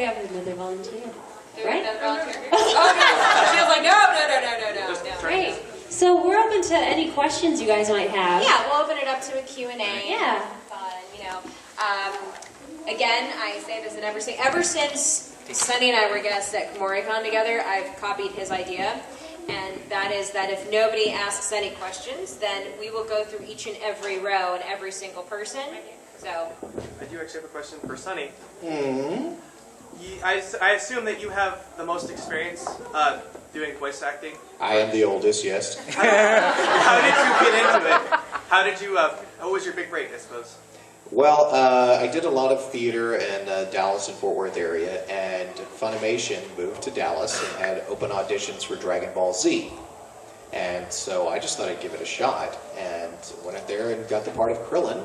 we have another volunteer. Do we Right? have another volunteer? Oh, no. She was like, no. Great. So we're open to any questions you guys might have. Yeah, we'll open it up to a Q&A. Yeah. Again, I say this in ever since Sunny and I were guests at KomoriCon together, I've copied his idea. And that is that if nobody asks any questions, then we will go through each and every row and every single person. So I do actually have a question for Sunny. Mm-hmm. I assume that you have the most experience doing voice acting. I am the oldest, yes. How did you get into it? How did you? What was your big break, I suppose? Well, I did a lot of theater in Dallas and Fort Worth area, and Funimation moved to Dallas and had open auditions for Dragon Ball Z. And so I just thought I'd give it a shot, and went up there and got the part of Krillin.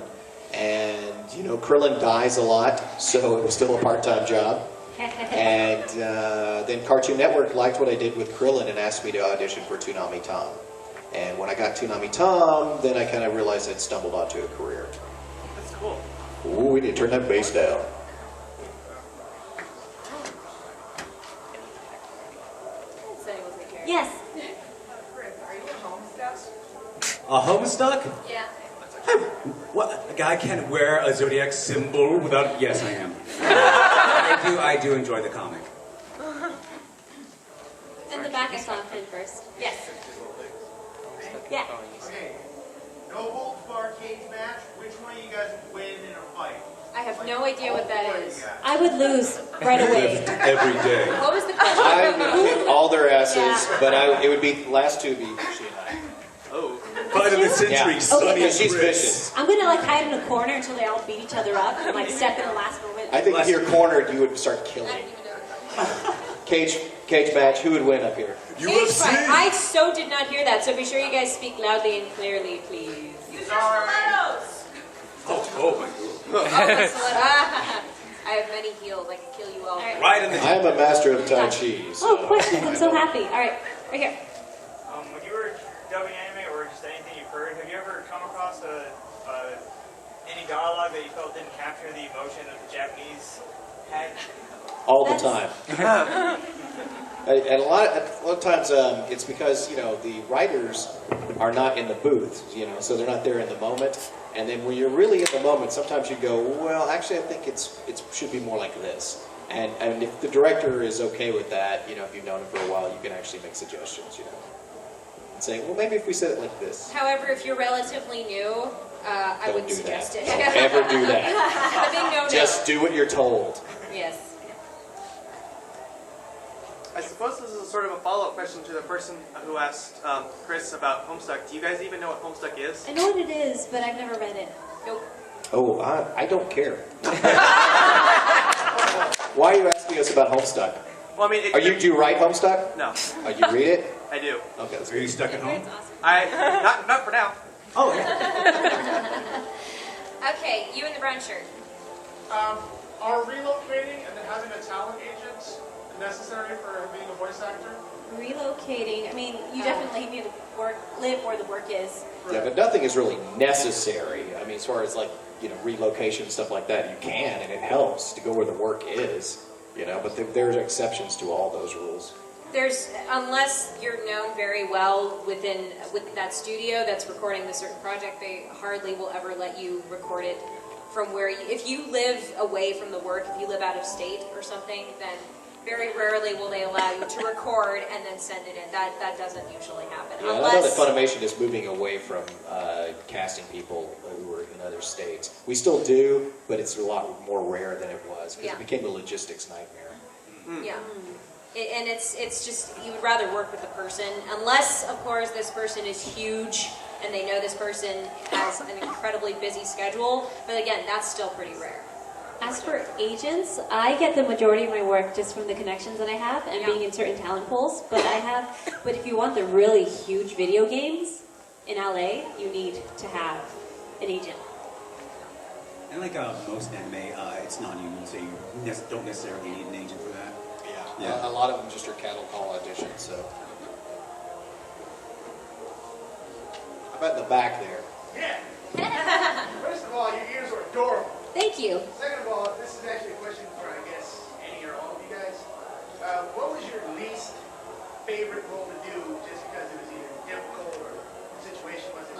And, you know, Krillin dies a lot, so it was still a part-time job. And then Cartoon Network liked what I did with Krillin and asked me to audition for Toonami Tom. And when I got Toonami Tom, then I kind of realized I'd stumbled onto a career. That's cool. Ooh, we need to turn that bass down. Yes. Are you a homestuck? A homestuck? yeah. What? A guy can't wear a zodiac symbol without... Yes, I am. I do enjoy the comic. In the back, I saw him first. Yes. Yeah. Okay. No holds bar cage match. Which one of you guys would win in a fight? I have no idea what that is. I would lose right away. Every day. What was the question? I would kick all their asses, Yeah. but it would be last two would be she and I. Oh. Fight of the century, Yeah. Sonny Okay. and She's Chris. vicious. I'm gonna like hide in a corner until they all beat each other up and like step in the last moment. I think if you're cornered, you would start killing. Cage match, who would win up here? Cage fight. I so did not hear that, so be sure you guys speak loudly and clearly, please. Oh my God. I have many heals. I can kill you all. Right in the... I am a master of Tai Chi. So Oh, questions! I'm so happy. All right, right here. When you were dubbing anime or just anything you've heard, have you ever come across any dialogue that you felt didn't capture the emotion that the Japanese had? all the time. And a lot of times it's because, you know, the writers are not in the booth, you know, so they're not there in the moment. And then when you're really in the moment, sometimes you go, well, actually, I think it should be more like this. And if the director is okay with that, you know, if you've known him for a while, you can actually make suggestions, you know, and say, well, maybe if we said it like this. However, if you're relatively new, I Don't wouldn't do suggest that. it. Don't ever do that. I think no. Just do what you're told. Yes. I suppose this is sort of a follow-up question to the person who asked Chris about Homestuck. Do you guys even know what Homestuck is? I know what it is, but I've never read it. Nope. Oh, I don't care. Why are you asking us about Homestuck? Well, I mean, Do you write Homestuck? No, You read it? I do. Okay, that's Are you good. stuck at home? Not for now. Oh, yeah. Okay, you in the brown shirt. Are relocating and then having a talent agent necessary for being a voice actor? Relocating. I mean, you definitely need to live where the work is. Yeah, but nothing is really necessary. I mean, as far as like, you know, relocation and stuff like that, you can, and it helps to go where the work is, you know, but there's exceptions to all those rules. There's, unless you're known very well with that studio that's recording the certain project, they hardly will ever let you record it from where you, if you live away from the work, if you live out of state or something, then very rarely will they allow you to record and then send it in. That doesn't usually happen. Yeah, I know that Funimation is moving away from casting people who are in other states. We still do, but it's a lot more rare than it was because it became a logistics nightmare. Yeah. And it's just, you would rather work with the person, unless, of course, this person is huge and they know this person has an incredibly busy schedule. But again, that's still pretty rare. As for agents, I get the majority of my work just from the connections that I have and being in certain talent pools. But if you want the really huge video games in LA, you need to have an agent. And like most anime, it's non-union, so you don't necessarily need an agent for that. Yeah, a lot of them just are cattle call auditions, so. How about in the back there? Yeah. First of all, your ears are adorable. Thank you. Second of all, this is actually a question for, I guess, Annie or all favorite role to do just because it was either difficult or the situation wasn't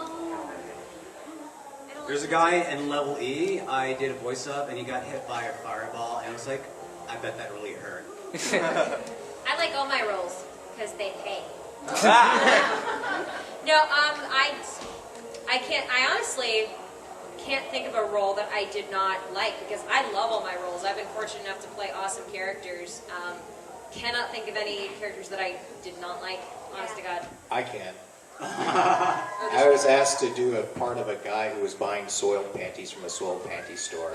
There's a guy in level E, I did a voice up and he got hit by a fireball and I was like, I bet that really hurt. I like all my roles because they pay. No, I honestly can't think of a role that I did not like because I love all my roles. I've been fortunate enough to play awesome characters. Cannot think of any characters that I did not like, honest to God. I can. I was asked to do a part of a guy who was buying soiled panties from a soiled panty store.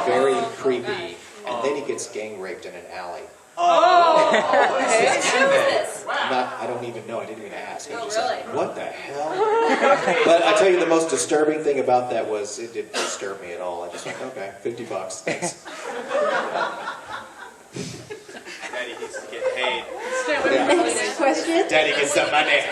Very creepy. And then he gets gang raped in an alley. this? I don't even know. I didn't even ask. I was just like, really? what the hell? But I tell you, the most disturbing thing about that was it didn't disturb me at all. I just went, okay, $50, thanks. Daddy needs to get paid. Next question. Daddy gets some money.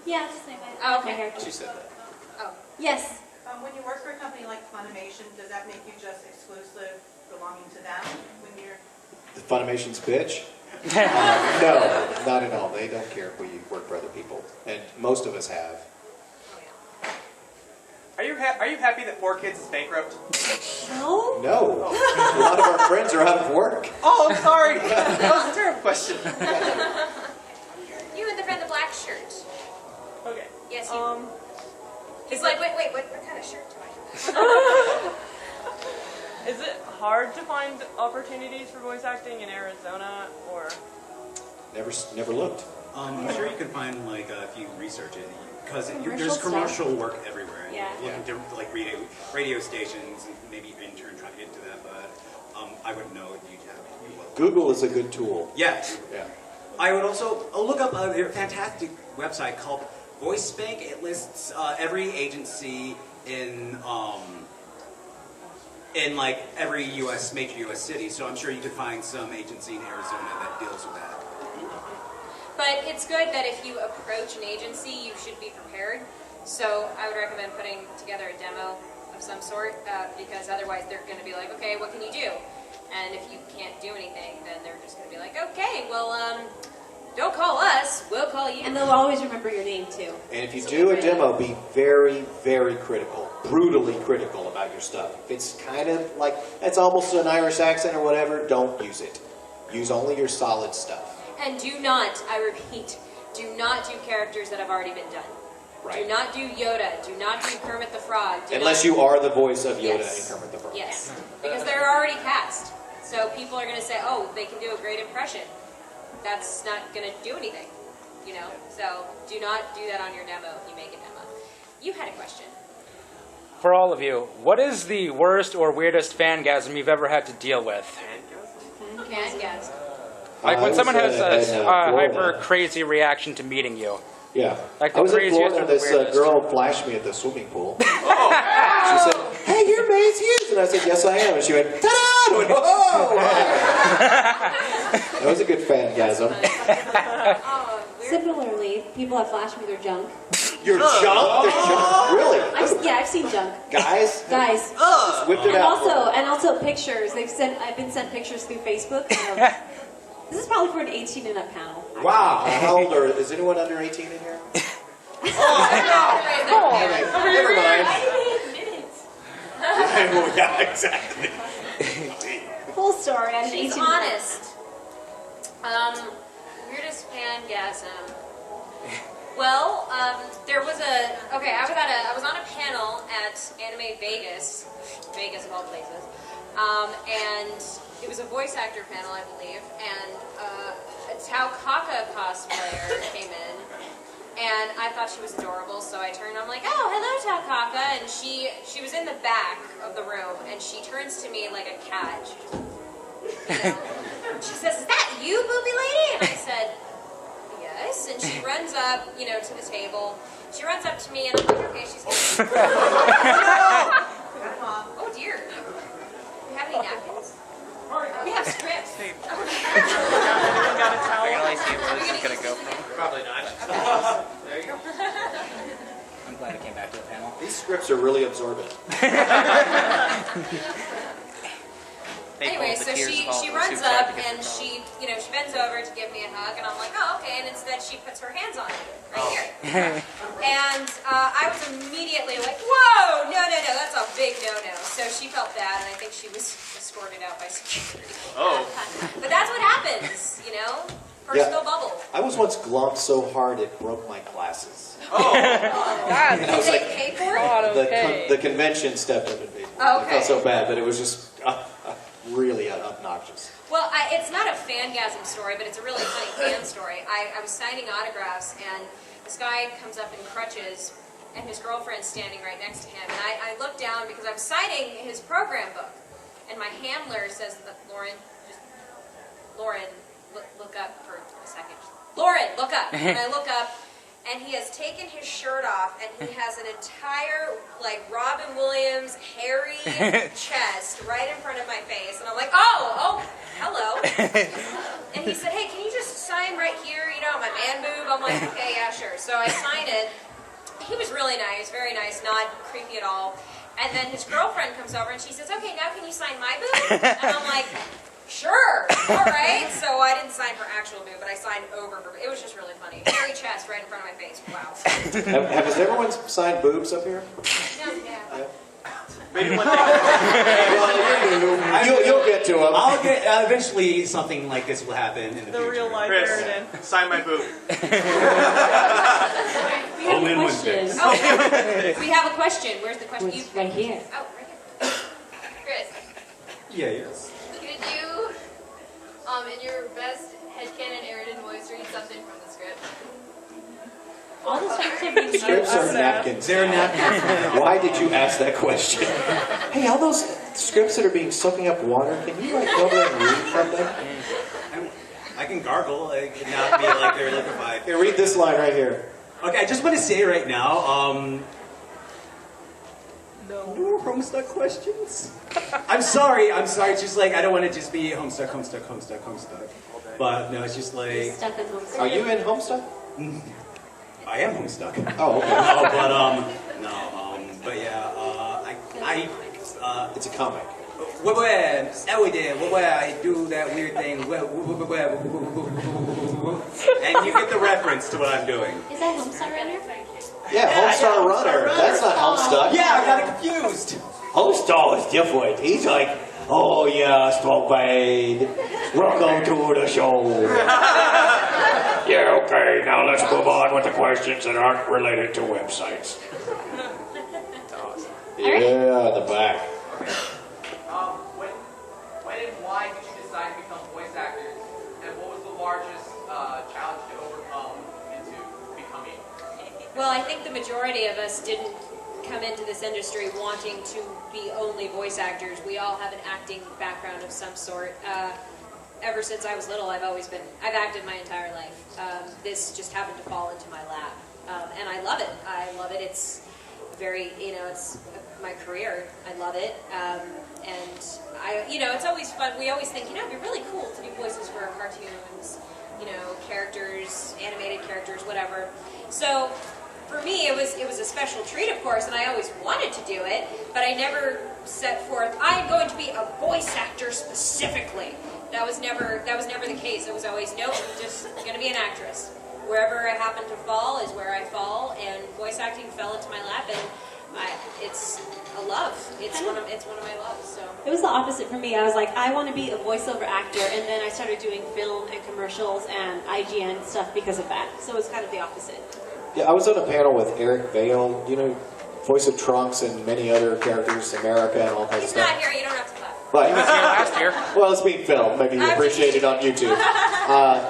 Yeah, just like my, Oh, okay. my character. She said that. Oh, Yes. When you work for a company like Funimation, does that make you just exclusive belonging to them when you're... The Funimation's bitch? No, not at all. They don't care if we work for other people. And most of us have. Are you happy that 4Kids is bankrupt? No. No. A lot of our friends are out of work. Oh, I'm sorry. That was a terrible question. you and the friend in the black shirt. Okay. Yes, you. He's like, wait, what kind of shirt do I have? Is it hard to find opportunities for voice acting in Arizona, or? Never looked. I'm sure you can find like if you research it, because Commercial there's stuff. commercial work everywhere. Yeah. Looking to, like radio stations, and maybe intern trying to get into that, but I wouldn't know if you have. Google is a good tool. Yeah. Yeah. I would also look up a fantastic website called Voice Bank. It lists every agency in like every major U.S. city. So I'm sure you could find some agency in Arizona that deals with that. But it's good that if you approach an agency, you should be prepared. So I would recommend putting together a demo of some sort, because otherwise they're going to be like, okay, what can you do? And if you can't do anything, then they're just going to be like, okay, well, don't call us, we'll call you. And they'll always remember your name too. And if you do a demo, be very, very critical, brutally critical about your stuff. If it's kind of like, it's almost an Irish accent or whatever, don't use it. Use only your solid stuff. And do not, I repeat, do not do characters that have already been done. Right. Do not do Yoda. Do not do Kermit the Frog. Unless you are the voice of Yoda Yes. and Kermit the Frog. Yes, because they're already cast. So people are going to say, oh, they can do a great impression. That's not going to do anything, you know? So do not do that on your demo if you make a demo. You had a question. For all of you, what is the worst or weirdest fangasm you've ever had to deal with? Can guess. Like when I someone was, has in, a Florida. hyper crazy reaction to meeting you. Yeah. Like the I was in craziest Florida or and the this weirdest? girl flashed me at the swimming pool. She said, hey, you're Maze Hughes. And I said, yes, I am. And she went, ta-da! And I went, oh! That was a good fangasm. Oh, weird. Similarly, people have flashed me their junk. Your junk? There's junk? Really? I've seen junk. Guys? Guys. Just whipped it And out. also pictures. I've been sent pictures through Facebook. This is probably for an 18 and up panel. Wow. How old is anyone under 18 in here? Raise their hand. Never mind. I Yeah, exactly. Full story. I was She's 18. honest. Weirdest fangasm. Well, there was I was on a panel at Anime Vegas of all places, and it was a voice actor panel, I believe, and a Tao Kaka cosplayer came in, and I thought she was adorable, so I turned, I'm like, oh, hello, Tao Kaka, and she was in the back of the room, and she turns to me like a cat. She says, is that you, booby lady? And I said, yes. And she runs up, to the table. She runs up to me, and I'm like, okay, she's going to... Oh, dear. Do you have any napkins? We have strips. They're gonna see where this is gonna go from. Probably not. There you go. I'm glad I came back to the panel. These scripts are really absorbent. Anyway, so she runs up and she bends over to give me a hug, and I'm like, oh, okay. And instead, she puts her hands on me right here. And I was immediately like, whoa, no, that's a big no-no. So she felt bad, and I think she was escorted out by security. Oh. But that's what happens, personal bubble. I was once glommed so hard it broke my glasses. Oh. Did they pay for it? The convention stepped up and paid for it. Oh, I okay. felt so bad, but it was just really obnoxious. Well, it's not a fangasm story, but it's a really funny fan story. I was signing autographs, and this guy comes up in crutches, and his girlfriend's standing right next to him. And I look down because I'm signing his program book, and my handler says, Lauren, look up for a second. Lauren, look up. And I look up, and he has taken his shirt off, and he has an entire, Robin Williams, hairy chest right in front of my face. And I'm like, oh, hello. And he said, hey, can you just sign right here, my man boob? I'm like, okay, yeah, sure. So I sign it. He was really nice, very nice, not creepy at all. And then his girlfriend comes over, and she says, okay, now can you sign my boob? And I'm like, sure, all right. So I didn't sign her actual boob, but I signed over her. It was just really funny. Hairy chest right in front of my face. Wow. Has everyone signed boobs up here? No, yeah. Maybe one You'll get to them. I'll get eventually something like this will happen in the The future. real life Chris, Eridan. sign my boob. We have a question. We have a question. Where's the question? It's right here. Oh, right here. Chris, Yeah, yes. could you, in your best headcanon Eridan voice, read something from the script? All the scripts are being Scripts are napkins. They're napkins. Why did you ask that question? Hey, all those scripts that are being soaking up water, can you go there and read something? I can gargle, not be like they're liquefied. Here, read this line right here. Okay, I just want to say right now, no more Homestuck questions. I'm sorry. It's just I don't want to just be Homestuck. But no, it's just stuck in home. Are you in Homestuck? I am Homestuck. Oh, okay. But yeah, It's a comic. I do that weird thing, and you get the reference to what I'm doing. Is that Homestar Runner? Yeah, Homestar Runner. That's not Homestuck. Yeah, I got it confused. Homestar is different. He's like, oh yeah, stupid. Welcome to the show. Yeah, okay, now let's move on with the questions that aren't related to websites. Yeah, the back. When and why did you decide to become voice actors, and what was the largest challenge to overcome into becoming? well, I think the majority of us didn't come into this industry wanting to be only voice actors. We all have an acting background of some sort. Ever since I was little, I've acted my entire life. This just happened to fall into my lap. And I love it. It's very, it's my career. I love it. And it's always fun. We always think, it'd be really cool to do voices for cartoons, characters, animated characters, whatever. So for me, it was a special treat, of course, and I always wanted to do it, but I never set forth, I'm going to be a voice actor specifically. That was never the case. It was always, nope, I'm just going to be an actress. Wherever I happen to fall is where I fall, and voice acting fell into my lap, and it's a love. It's one of my loves. So It was the opposite for me. I was like, I want to be a voiceover actor, and then I started doing film and commercials and IGN stuff because of that. So it was kind of the opposite. Yeah, I was on a panel with Eric Vale, voice of Trunks and many other characters, America and all kinds of he's stuff. not here. You don't have to clap. Right. He was here last year. Well, it's being filmed. Maybe you appreciate it on YouTube.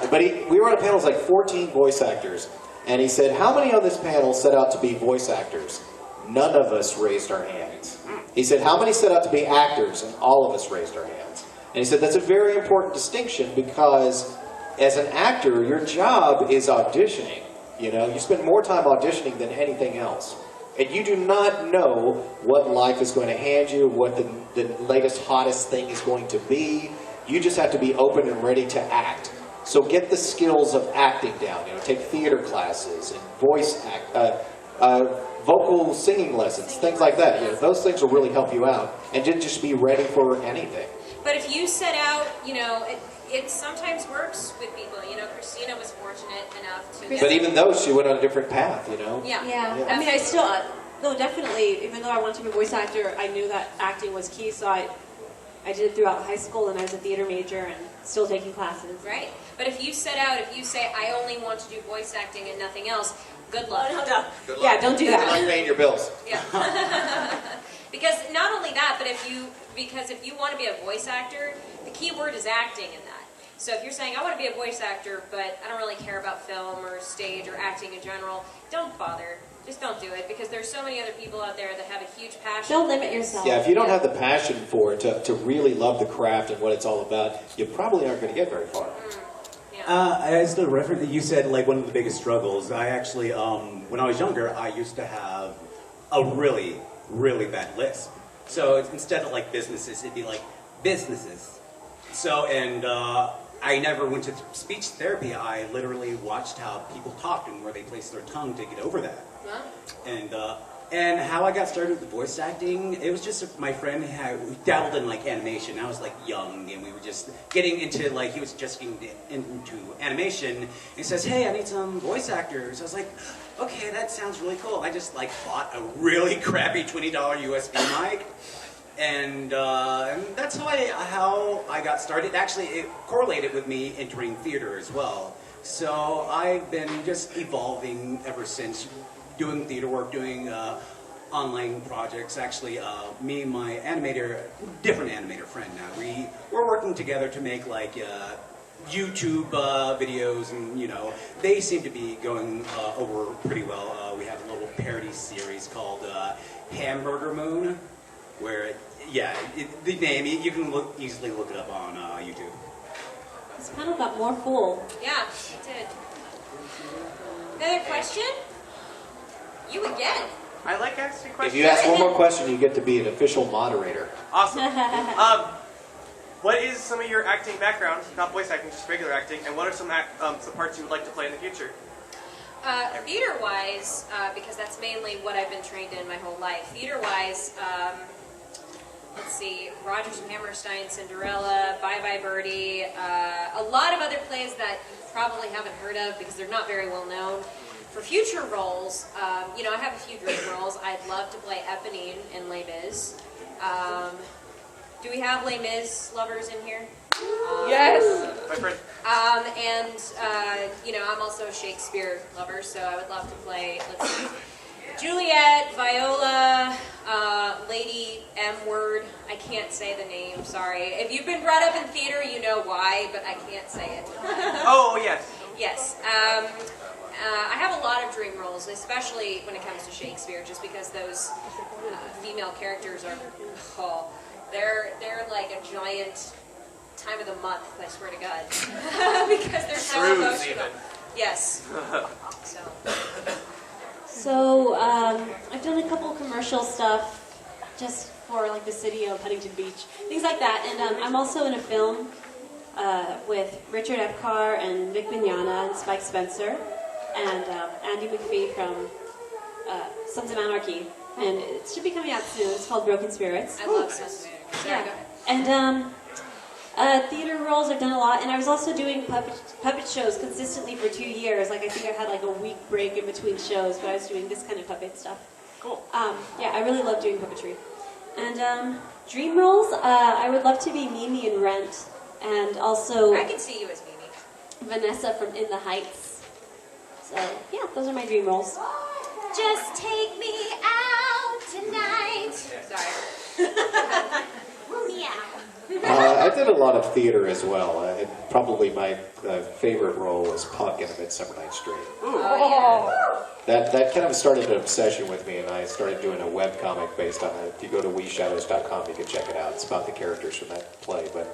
But we were on a panel with like 14 voice actors, and he said, how many on this panel set out to be voice actors? None of us raised our hands. He said, how many set out to be actors? And all of us raised our hands. And he said, that's a very important distinction because as an actor, your job is auditioning. You spend more time auditioning than anything else. And you do not know what life is going to hand you, what the latest, hottest thing is going to be. You just have to be open and ready to act. So get the skills of acting down. Take theater classes and vocal singing lessons, things like that. Those things will really help you out. And just be ready for anything. But if you set out, it sometimes works with people. Christina was fortunate enough to. But even though she went on a different path, Yeah. Yeah. I mean, I still, no, definitely, even though I wanted to be a voice actor, I knew that acting was key, so I did it throughout high school, and I was a theater major and still taking classes. Right. But if you set out, if you say, I only want to do voice acting and nothing else, good luck. Good luck. Yeah, don't do Good luck that. paying your bills. Yeah. Because not only that, but if you want to be a voice actor, the key word is acting in that. So if you're saying, I want to be a voice actor, but I don't really care about film or stage or acting in general, don't bother. Just don't do it, because there's so many other people out there that have a huge passion. Don't limit yourself. Yeah, if you don't have the passion for it, to really love the craft and what it's all about, you probably aren't going to get very far. As the reference that you said, like one of the biggest struggles, I actually, when I was younger, I used to have a really, really bad lisp. So instead of like businesses, it'd be like businesses. So, and I never went to speech therapy. I literally watched how people talked and where they placed their tongue to get over that. Wow. And how I got started with voice acting, it was just my friend who dabbled in like animation. I was like young, and we were just getting into like, he was just getting into animation. And he says, hey, I need some voice actors. I was like, okay, that sounds really cool. I just like bought a really crappy $20 USB mic. And that's how I got started. Actually, it correlated with me entering theater as well. So I've been just evolving ever since, doing theater work, doing online projects. Actually, me and my different animator friend now, we're working together to make like YouTube videos, and they seem to be going over pretty well. We have a little parody series called Hamburger Moon, where the name, you can easily look it up on YouTube. This panel got more full. Yeah, it did. Another question? You again. I like asking questions. If you ask one more question, you get to be an official moderator. Awesome. What is some of your acting background, not voice acting, just regular acting, and what are some parts you would like to play in the future? Theater-wise, because that's mainly what I've been trained in my whole life. Theater-wise, let's see, Rodgers and Hammerstein, Cinderella, Bye Bye Birdie, a lot of other plays that you probably haven't heard of because they're not very well known. For future roles, I have a few dream roles. I'd love to play Eponine in Les Mis. Do we have Les Mis lovers in here? Yes! My friend. I'm also a Shakespeare lover, so I would love to play, let's see, Juliet, Viola, Lady M-word. I can't say the name, sorry. If you've been brought up in theater, you know why, but I can't say it. Oh, yes. Yes. I have a lot of dream roles, especially when it comes to Shakespeare, just because those female characters are, they're like a giant time of the month, I swear to God. Because they're so emotional. Even. Yes. So, I've done a couple commercial stuff just for like the city of Huntington Beach, things like that. And I'm also in a film with Richard Epcar and Vic Mignogna and Spike Spencer and Andy McPhee from Sons of Anarchy. And it should be coming out soon. It's called Broken Spirits. I love Sons of Anarchy. Sorry, go ahead. And theater roles I've done a lot, and I was also doing puppet shows consistently for 2 years. Like I think I had like a week break in between shows, but I was doing this kind of puppet stuff. Cool. Yeah, I really love doing puppetry. And dream roles, I would love to be Mimi in Rent, and also I can see you as Mimi. Vanessa from In the Heights. So yeah, those are my dream roles. Just take me out tonight. Sorry. Meow. I did a lot of theater as well. Probably my favorite role was Puck in A Midsummer Night's Dream. That kind of started an obsession with me, and I started doing a webcomic based on it. If you go to WeShadows.com, you can check it out. It's about the characters from that play. But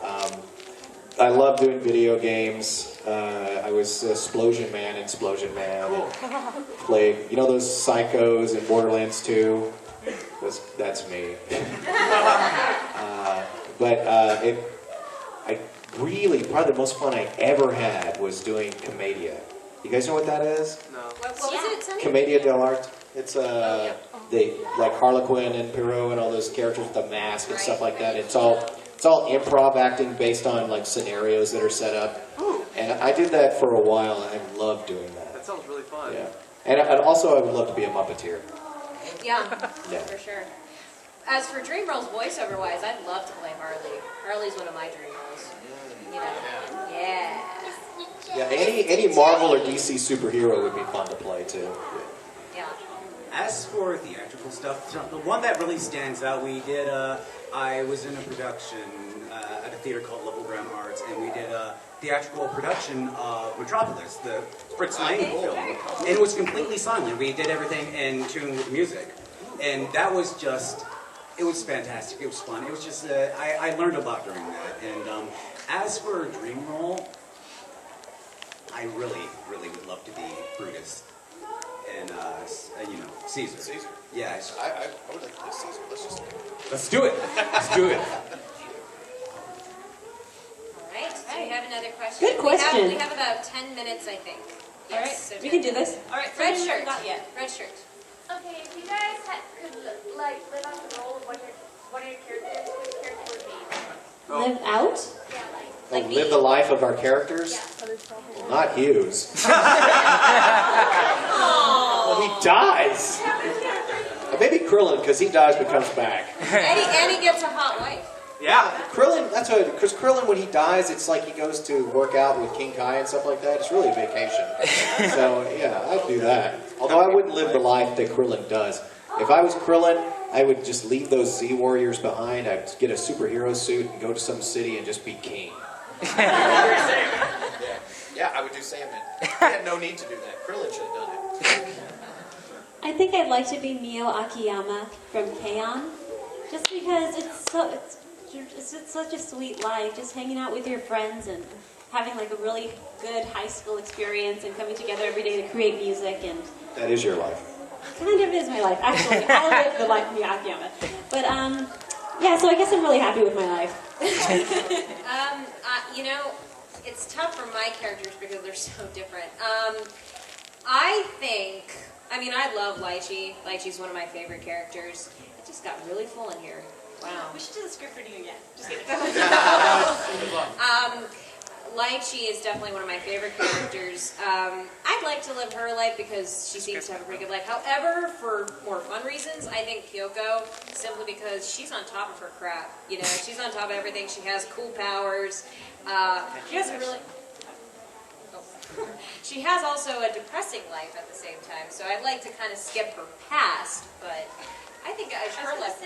I love doing video games. I was Splosion Man in Splosion Man. Cool. Played, those psychos in Borderlands 2? That's me. Probably the most fun I ever had was doing Commedia. You guys know what that is? No. What was it, Sonny? Commedia dell'arte. It's they like Harlequin and Pierrot and all those characters with the mask and stuff like that. It's all It's all improv acting based on like scenarios that are set up. And I did that for a while, and I love doing that. That sounds really fun. Yeah. And also, I would love to be a Muppeteer. Yeah, Yeah. for sure. As for dream roles, voiceover wise, I'd love to play Harley. Harley's one of my dream roles. You know? Yeah. Yeah, any Marvel or DC superhero would be fun to play too. Yeah. As for theatrical stuff, the one that really stands out, we did, I was in a production at a theater called Level Ground Arts, and we did a theatrical production of Metropolis, the Fritz Lang film. And it was completely silent. We did everything in tune with music. And that was just, it was fantastic. It was fun. It was just, I learned a lot during that. And as for a dream role, I really, really would love to be Brutus. And, you know, Caesar. Caesar? Yeah. I would like to play Caesar. Let's do it. Let's do it. All right. Do we have another question? Good question. We have about 10 minutes, I think. All right, So we can do this. All right. Red shirt. Not yet. Red shirt. Okay, if you guys could like live out the role of one of your characters, which character would be? Live out? Yeah, Like live the life of our characters? Well, not Hughes. Well, he dies. Maybe Krillin, because he dies but comes back. And he gets a hot wife. Yeah, Krillin, that's what, because Krillin, when he dies, it's like he goes to work out with King Kai and stuff like that. It's really a vacation. So, yeah, I'd do that. Although I wouldn't live the life that Krillin does. If I was Krillin, I would just leave those Z Warriors behind. I'd get a superhero suit and go to some city and just be king. Yeah, I would do Sandman. I had no need to do that. Krillin should have done it. I think I'd like to be Mio Akiyama from K-On! Just because it's such a sweet life, just hanging out with your friends and having like a really good high school experience and coming together every day to create music, and That is your life. kind of is my life, actually. I live the life of Mio Akiyama. But yeah, so I guess I'm really happy with my life. You know, it's tough for my characters because they're so different. I love Lychee. Lychee's one of my favorite characters. It just got really full in here. Wow. We should do the script reading again. Just kidding. Lychee is definitely one of my favorite characters. I'd like to live her life because she seems to have a pretty good life. However, for more fun reasons, I think Kyoko, simply because she's on top of her crap. You know, she's on top of everything. She has cool powers. She has a really... She has also a depressing life at the same time, so I'd like to kind of skip her past, but I think her life...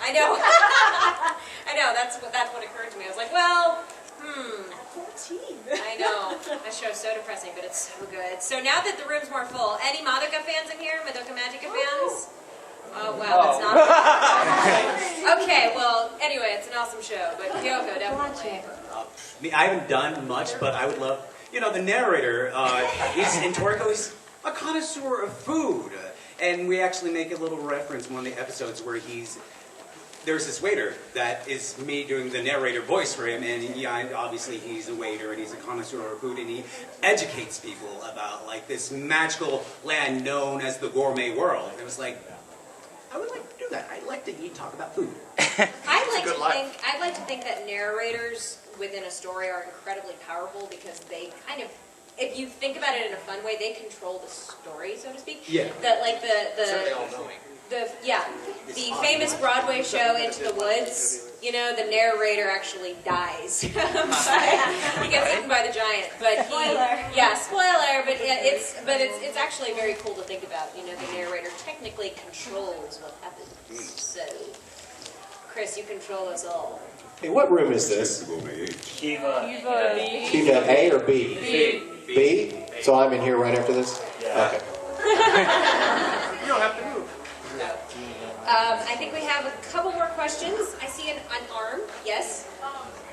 I know. I know, that's what occurred to me. I was like, well, 14. I know. That show's so depressing, but it's so good. So now that the room's more full, any Madoka fans in here? Madoka Magica fans? Oh, wow, that's not... Okay, well, anyway, it's an awesome show, but Kyoko, definitely. I haven't done much, but I would love, you know, the narrator, he's in Toriko, he's a connoisseur of food. And we actually make a little reference in one of the episodes where there's this waiter that is me doing the narrator voice for him, and obviously he's a waiter and he's a connoisseur of food, and he educates people about like this magical land known as the gourmet world. And it was like, I would like to do that. I'd like to talk about food. I'd like to think that narrators within a story are incredibly powerful because they kind of, if you think about it in a fun way, they control the story, so to speak. Yeah. That like Certainly all knowing. the famous Broadway show Into the Woods. You know, the narrator actually dies. He gets eaten by the giant. But spoiler. But it's actually very cool to think about. You know, the narrator technically controls what happens. So, Chris, you control us all. Hey, what room is this? Kiva. Kiva A or B? B? So I'm in here right after this? Yeah. Okay. You don't have to move. I think we have a couple more questions. I see an arm. Yes?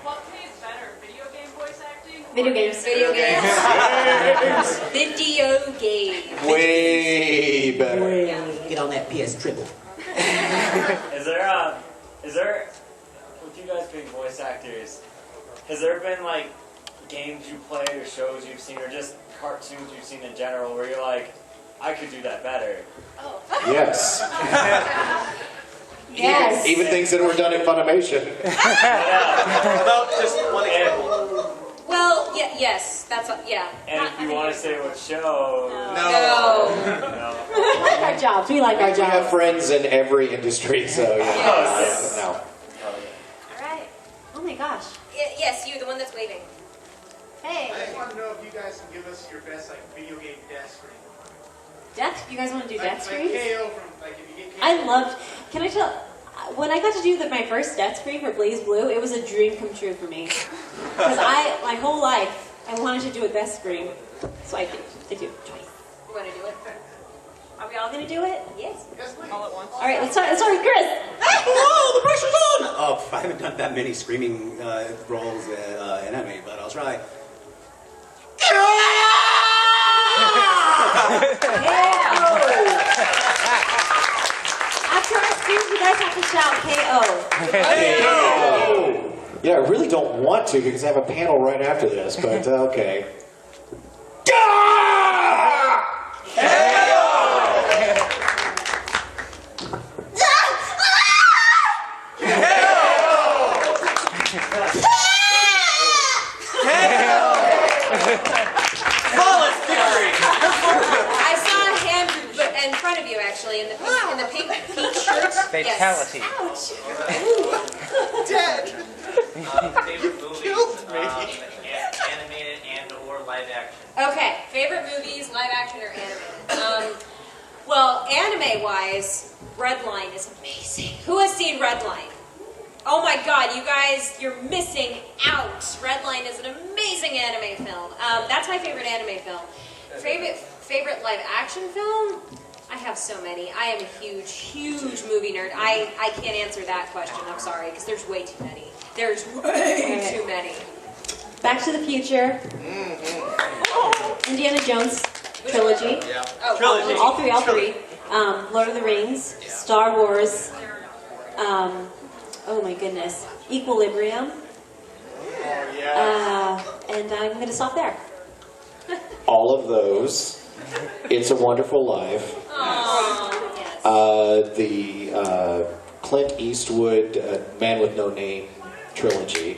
What pays better, video game voice acting? Video games. Video games. Way better. Get on that PS triple. Is there, with you guys being voice actors, has there been like games you played or shows you've seen or just cartoons you've seen in general where you're like, I could do that better? Yes. Yes. Even things that were done in Funimation. About just one example. Well, yes, that's yeah. And if you want to say what show, No. We like our jobs. We like our We have jobs. friends in every industry, so Yes. no. All right. Oh my gosh. Yes, you, the one that's waving. Hey. I just want to know if you guys can give us your best like video game death screen. Death? You guys want to do death Like screens? KO from like if you get KO. I loved. Can I tell? When I got to do my first death screen for Blaze Blue, it was a dream come true for me. Because my whole life, I wanted to do a death screen, so I did. I do twice. You want to do it? Are we all gonna do it? Yes. All at once. All right. Let's start with Chris. Whoa, the pressure's on! Oh, I haven't done that many screaming roles in anime, but I'll try. After our screams, you guys have to shout KO. Yeah, I really don't want to because I have a panel right after this, but okay. Flawless victory! I saw a hand in front of you, actually, in the pink shirt. Fatality. Yes. Dead! Favorite movies, animated and/or live action. Okay, favorite movies, live action or animated? Well, anime-wise, Redline is amazing. Who has seen Redline? Oh my god, you guys, you're missing out. Redline is an amazing anime film. That's my favorite anime film. Favorite live action film? I have so many. I am a huge movie nerd. I can't answer that question, I'm sorry, because there's way too many. There's way too many. Back to the Future. Indiana Jones trilogy. Yeah. Oh, Trilogy. All three. Lord of the Rings. Star Wars. Oh my goodness. Equilibrium. Oh, yeah. And I'm going to stop there. All of those. It's a Wonderful Life. Aww, yes. The Clint Eastwood Man with No Name trilogy.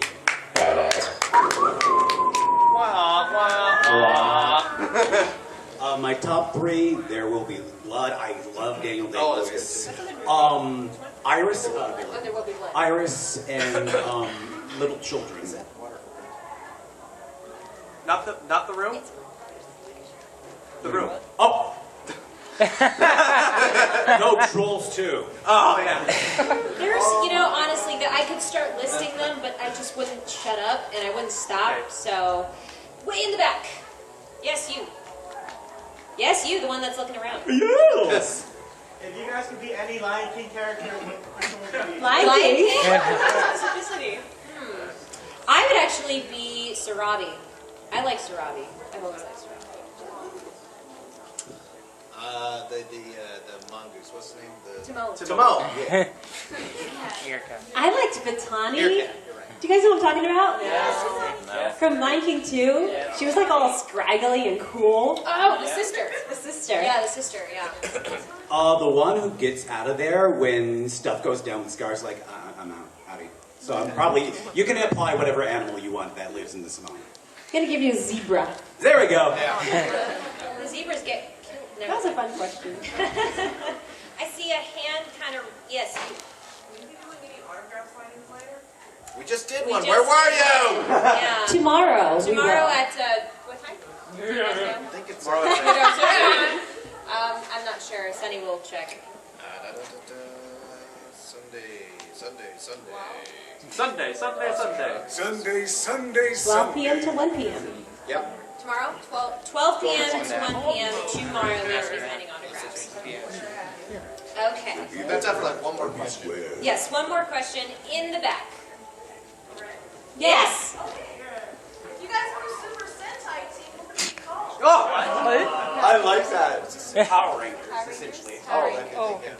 Badass. My top three, There Will Be Blood. I love Daniel Oh, that's Day-Lewis. Iris. There will be blood. Iris and Little Children. Not the room? The room. Oh! No, Trolls 2. Oh, yeah. There's, honestly, that I could start listing them, but I just wouldn't shut up and I wouldn't stop. So, way in the back. Yes, you. Yes, you, the one that's looking around. Yes! If you guys could be any Lion King character, which one would be? Lion Lion King. King? Specificity. I would actually be Sarabi. I like Sarabi. I've always liked Sarabi. The mongoose. What's the name? Timon. Timon. I liked Batani. Do you guys know what I'm talking about? Yes. From Lion King 2. She was like all scraggly and cool. Oh, the sister. The sister. Yeah, the sister, yeah. The one who gets out of there when stuff goes down with Scar's like, I'm out. Howdy. So I'm probably, you can apply whatever animal you want that lives in the Simone. I'm going to give you a zebra. There we go. The zebras get killed. That was a fun question. I see a hand kind of, yes. Will you be doing any autograph signings later? We just did We one. just Where were did you? Yeah. Tomorrow. we Tomorrow will. at, what time? I think it's I'm not sure. Sunny will check. Sunday. 12 p.m. to 1 p.m. Yep. Tomorrow? 12 p.m. to 1 p.m. Tomorrow, yes, we're signing autographs. Okay. That's after like one more question. Yes, one more question in the back. Yes. You guys have a Super Sentai team. What would it be called? Oh! I like that. Power Rangers, essentially. Okay.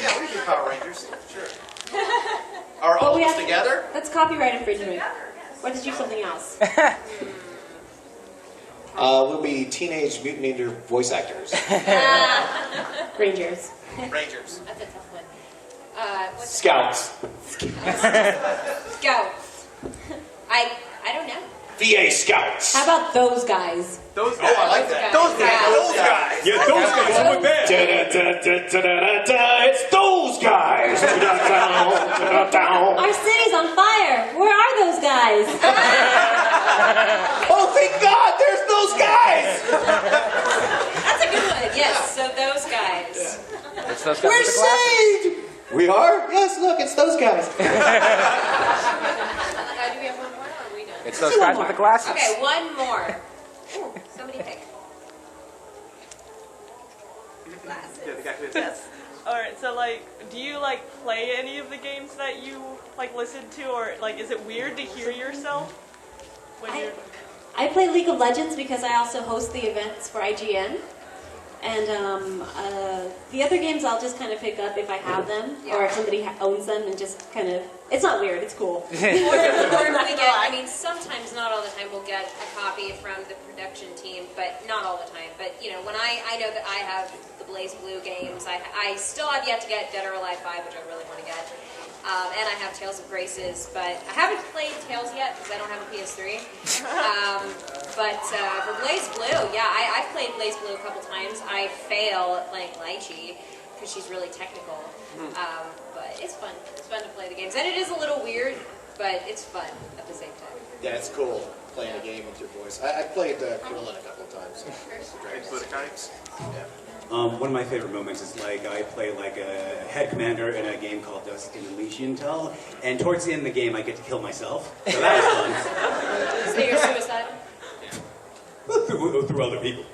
Yeah, we can do Power Rangers. Sure. Are all But we of us have- together? That's copyright infringement. What did you something else? We'll be Teenage Mutant Ninja voice actors. Rangers. Rangers. That's a tough one. Scouts. Scouts. I don't know. VA Scouts. How about those guys? Those Oh, I like that. Those guys. Yeah, those guys over there. It's those guys. Our city's on fire. Where are those guys? Oh, thank God, there's those guys. That's a good one. Yes, so those guys. It's those guys We're with the glasses. saved. We are? Yes, look, it's those guys. Do we have one more, or are we done? It's those guys with the glasses. Okay, one more. Ooh, somebody pick. Yeah, the guy who is Alright, so like, do you like play any of the games that you like listen to, or like, is it weird to hear yourself when you're? I play League of Legends because I also host the events for IGN. And the other games I'll just kind of pick up if I have them, or if somebody owns them, and just kind of, it's not weird, it's cool. Or we get, I mean, sometimes, not all the time, we'll get a copy from the production team, but not all the time. But, you know, when I know that I have the Blaze Blue games, I still have yet to get Dead or Alive 5, which I really want to get. And I have Tales of Graces, but I haven't played Tales yet because I don't have a PS3. But for Blaze Blue, yeah, I've played Blaze Blue a couple times. I fail at playing Lychee because she's really technical. But it's fun. It's fun to play the games. And it is a little weird, but it's fun at the same time. Yeah, it's cool playing a game with your voice. I played Krillin a couple of times. Yeah. One of my favorite moments is like I play like a head commander in a game called Dust in Elysian Tell, and towards the end of the game I get to kill myself. So that was fun. So you're suicidal? through other people.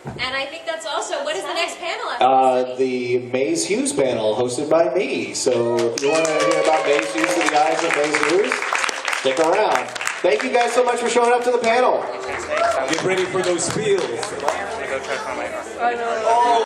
And I think that's also, what is the next panel after The Maze Hughes panel, hosted by me. So if you want to hear about Maze Hughes through the eyes of Maze Hughes, stick around. Thank you guys so much for showing up to the panel. Get ready for those spiels. Go try to find my I know.